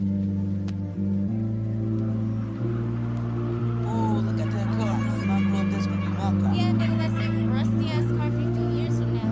Oh, look at that car. My club, that's gonna be my car. Yeah, nigga, that's a rusty ass car 15 years from now.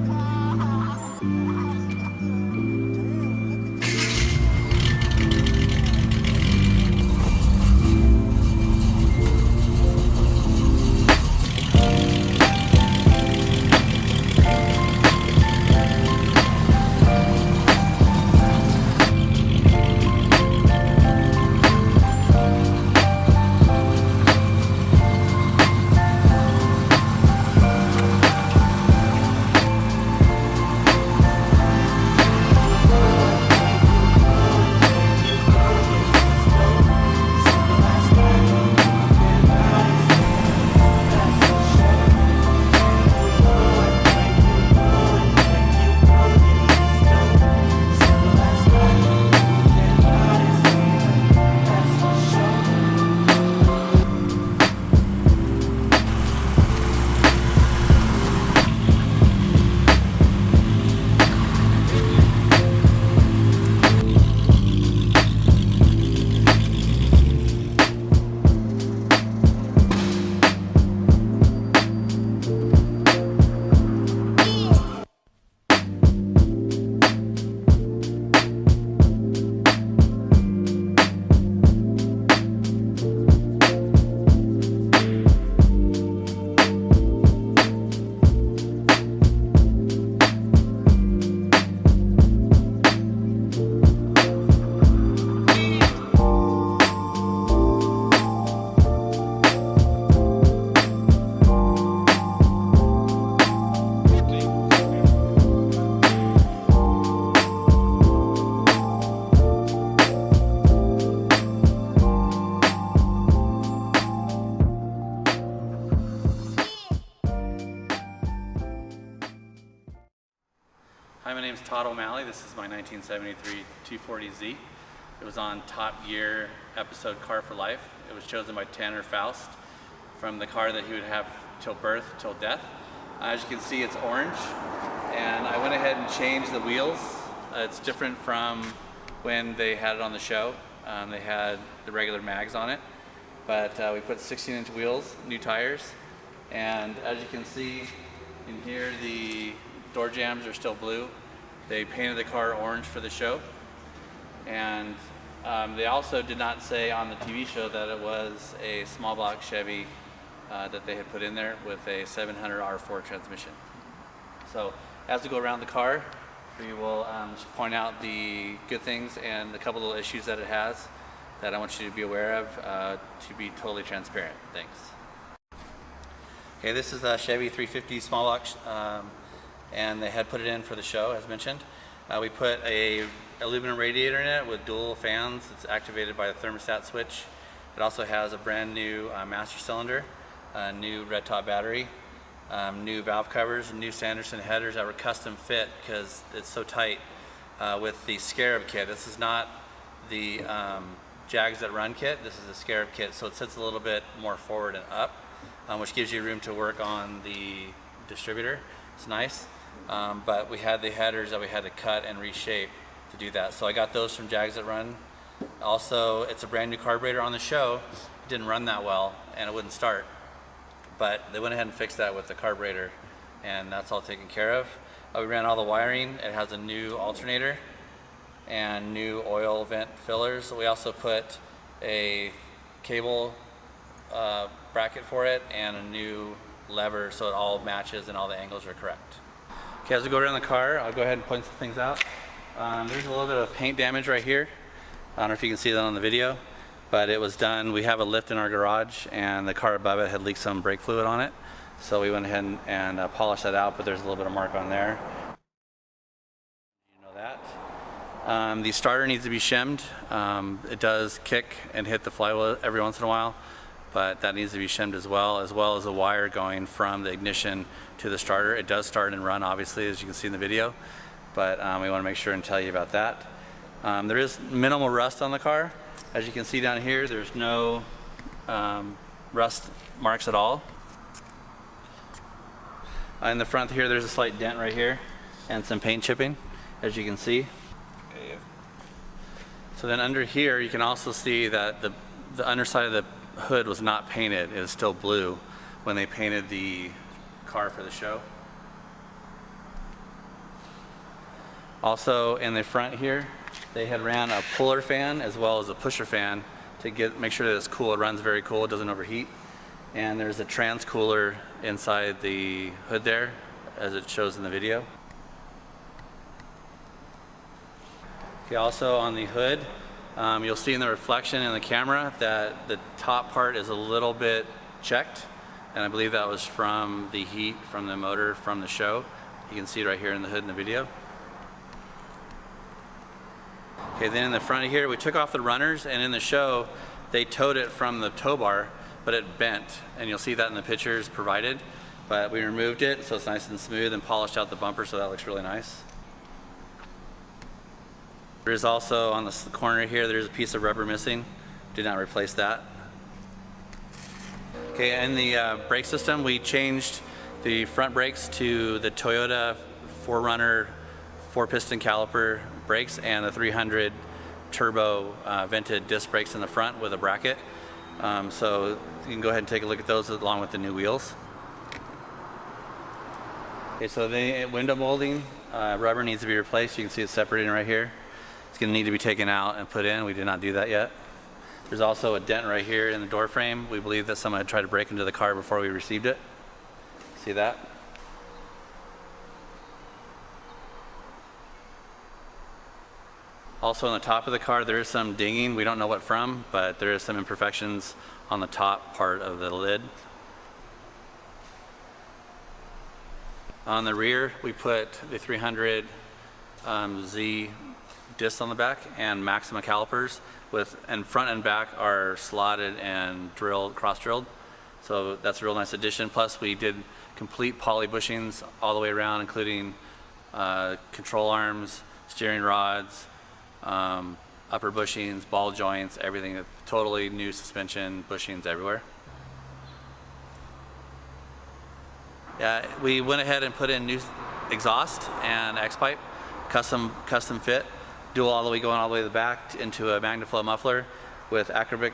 Hi, my name is Todd O'Malley. This is my 1973 240Z. It was on Top Gear episode Car for Life. It was chosen by Tanner Faust from the car that he would have till birth, till death. As you can see, it's orange, and I went ahead and changed the wheels. It's different from when they had it on the show. They had the regular mags on it, but we put 16-inch wheels, new tires, and as you can see in here, the door jambs are still blue. They painted the car orange for the show, and they also did not say on the TV show that it was a small block Chevy that they had put in there with a 700 R4 transmission. So as we go around the car, we will just point out the good things and a couple little issues that it has that I want you to be aware of to be totally transparent. Thanks. Okay, this is a Chevy 350 small block, and they had put it in for the show, as mentioned. We put a aluminum radiator in it with dual fans. It's activated by the thermostat switch. It also has a brand new master cylinder, a new red top battery, new valve covers, new Sanderson headers that were custom fit because it's so tight with the Scarab kit. This is not the Jags That Run kit. This is the Scarab kit, so it sits a little bit more forward and up, which gives you room to work on the distributor. It's nice, but we had the headers that we had to cut and reshape to do that. So I got those from Jags That Run. Also, it's a brand new carburetor on the show. It didn't run that well and it wouldn't start, but they went ahead and fixed that with the carburetor, and that's all taken care of. We ran all the wiring. It has a new alternator and new oil vent fillers. We also put a cable bracket for it and a new lever so it all matches and all the angles are correct. Okay, as we go around the car, I'll go ahead and point some things out. There's a little bit of paint damage right here. I don't know if you can see that on the video, but it was done. We have a lift in our garage and the car above it had leaked some brake fluid on it. So we went ahead and polished that out, but there's a little bit of mark on there. You know that. The starter needs to be shimmed. It does kick and hit the flywheel every once in a while, but that needs to be shimmed as well as the wire going from the ignition to the starter. It does start and run, obviously, as you can see in the video, but we want to make sure and tell you about that. There is minimal rust on the car. As you can see down here, there's no rust marks at all. In the front here, there's a slight dent right here and some paint chipping, as you can see. So then under here, you can also see that the underside of the hood was not painted. It was still blue when they painted the car for the show. Also in the front here, they had ran a puller fan as well as a pusher fan to make sure that it's cool. It runs very cool, it doesn't overheat. And there's a trans cooler inside the hood there, as it shows in the video. Okay, also on the hood, you'll see in the reflection in the camera that the top part is a little bit checked, and I believe that was from the heat from the motor from the show. You can see it right here in the hood in the video. Okay, then in the front here, we took off the runners, and in the show, they towed it from the tow bar, but it bent, and you'll see that in the pictures provided. But we removed it, so it's nice and smooth, and polished out the bumper, so that looks really nice. There's also on the corner here, there's a piece of rubber missing. Did not replace that. Okay, in the brake system, we changed the front brakes to the Toyota 4Runner 4-piston caliper brakes and the 300 turbo vented disc brakes in the front with a bracket. So you can go ahead and take a look at those along with the new wheels. Okay, so the window molding rubber needs to be replaced. You can see it's separating right here. It's going to need to be taken out and put in. We did not do that yet. There's also a dent right here in the door frame. We believe that someone had tried to break into the car before we received it. See that? Also on the top of the car, there is some dinging. We don't know what from, but there is some imperfections on the top part of the lid. On the rear, we put the 300 Z discs on the back and Maxima calipers, and front and back are slotted and cross-drilled. So that's a real nice addition. Plus we did complete poly bushings all the way around, including control arms, steering rods, upper bushings, ball joints, everything. Totally new suspension, bushings everywhere. Yeah, we went ahead and put in new exhaust and X-pipe, custom fit, dual going all the way to the back into a MagnaFlow muffler with acrylic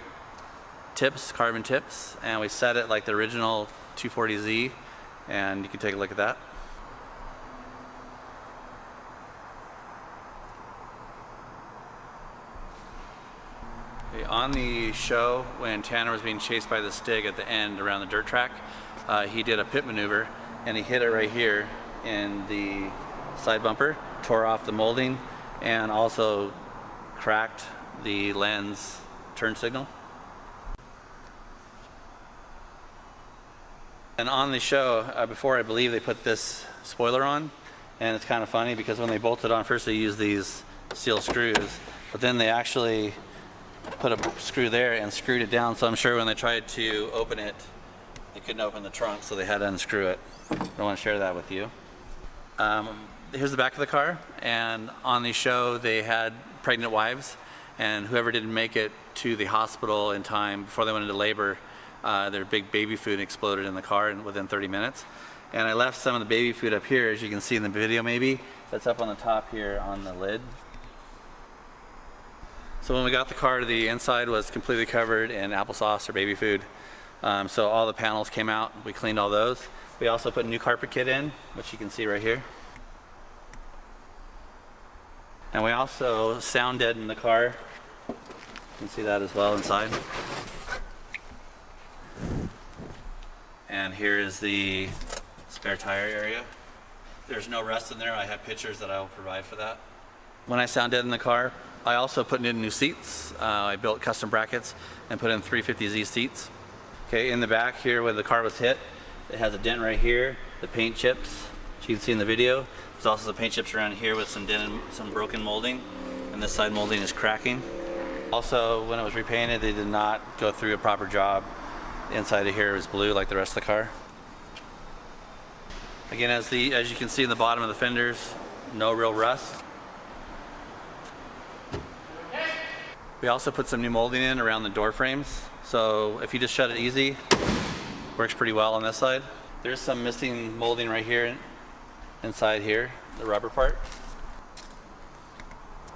tips, carbon tips, and we set it like the original 240Z, and you can take a look at that. Okay, on the show, when Tanner was being chased by the Stig at the end around the dirt track, he did a pit maneuver and he hit it right here in the side bumper, tore off the molding, and also cracked the lens turn signal. And on the show, before, I believe they put this spoiler on, and it's kind of funny because when they bolted on, first they used these steel screws, but then they actually put a screw there and screwed it down, so I'm sure when they tried to open it, they couldn't open the trunk, so they had to unscrew it. I want to share that with you. Here's the back of the car, and on the show they had pregnant wives, and whoever didn't make it to the hospital in time before they went into labor, their big baby food exploded in the car within 30 minutes. And I left some of the baby food up here, as you can see in the video maybe, that's up on the top here on the lid. So when we got the car, the inside was completely covered in applesauce or baby food. So all the panels came out, we cleaned all those. We also put a new carpet kit in, which you can see right here. And we also sound deadened the car. You can see that as well inside. And here is the spare tire area. There's no rust in there. I have pictures that I will provide for that. When I sound deadened the car, I also put in new seats. I built custom brackets and put in 350Z seats. Okay, in the back here where the car was hit, it has a dent right here, the paint chips, as you can see in the video. There's also some paint chips around here with some broken molding, and this side molding is cracking. Also, when it was repainted, they did not go through a proper job. The inside of here was blue like the rest of the car. Again, as you can see in the bottom of the fenders, no real rust. We also put some new molding in around the door frames. So if you just shut it easy, works pretty well on this side. There's some missing molding right here inside here, the rubber part.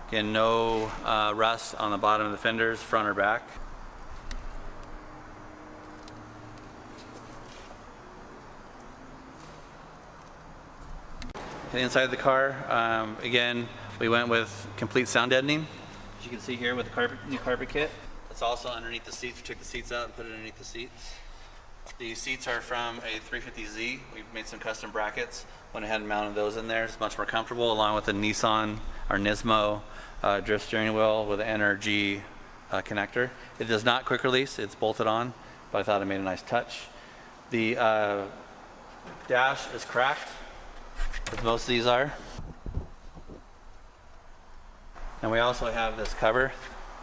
Again, no rust on the bottom of the fenders, front or back. And inside the car, again, we went with complete sound deadening. As you can see here with the new carpet kit. It's also underneath the seats. We took the seats out and put it underneath the seats. The seats are from a 350Z. We've made some custom brackets. Went ahead and mounted those in there. It's much more comfortable, along with the Nissan or Nismo drift steering wheel with an NRG connector. It does not quick release. It's bolted on, but I thought it made a nice touch. The dash is cracked, as most of these are. And we also have this cover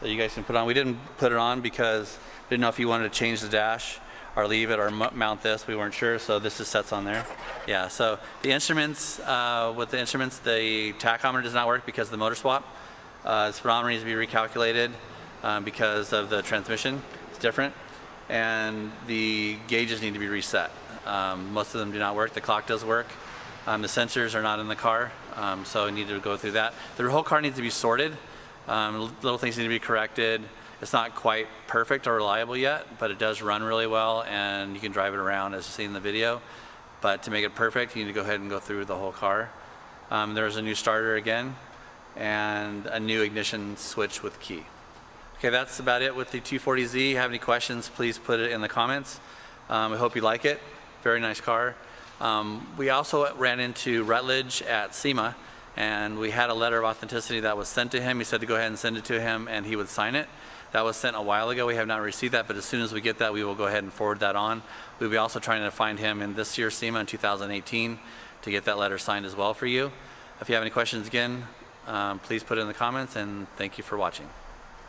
that you guys can put on. We didn't put it on because we didn't know if you wanted to change the dash or leave it or mount this. We weren't sure, so this just sets on there. Yeah, so the instruments, with the instruments, the tachometer does not work because of the motor swap. The speedometer needs to be recalculated because of the transmission. It's different. And the gauges need to be reset. Most of them do not work. The clock does work. The sensors are not in the car, so I need to go through that. The whole car needs to be sorted. Little things need to be corrected. It's not quite perfect or reliable yet, but it does run really well, and you can drive it around as you see in the video. But to make it perfect, you need to go ahead and go through the whole car. There's a new starter again, and a new ignition switch with key. Okay, that's about it with the 240Z. Have any questions, please put it in the comments. I hope you like it. Very nice car. We also ran into Rutledge at SEMA, and we had a letter of authenticity that was sent to him. He said to go ahead and send it to him, and he would sign it. That was sent a while ago. We have not received that, but as soon as we get that, we will go ahead and forward that on. We'll be also trying to find him in this year's SEMA in 2018 to get that letter signed as well for you. If you have any questions again, please put it in the comments, and thank you for watching.